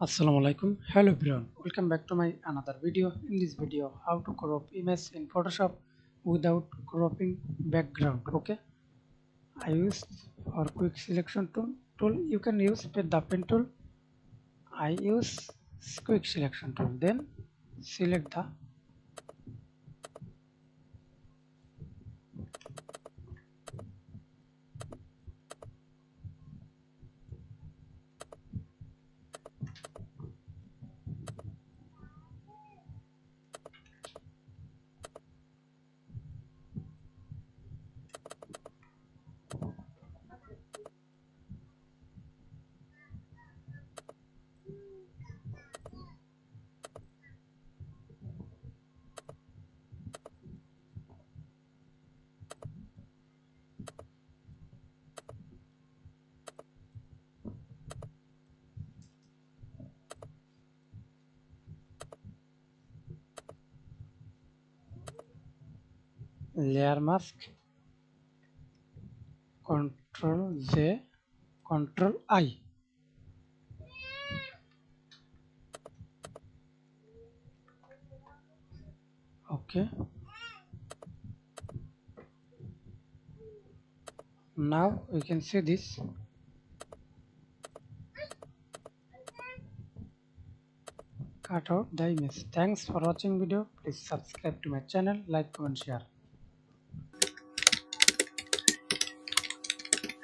Assalamu alaikum. Hello everyone. Welcome back to my another video. In this video, how to crop image in Photoshop without cropping background. Okay. I use for quick selection tool. You can use with the pen tool. I use quick selection tool. Then select the layer mask. Control J. Control I. Okay. Now we can see this. Cut out the image. Thanks for watching video. Please subscribe to my channel, like, comment, share.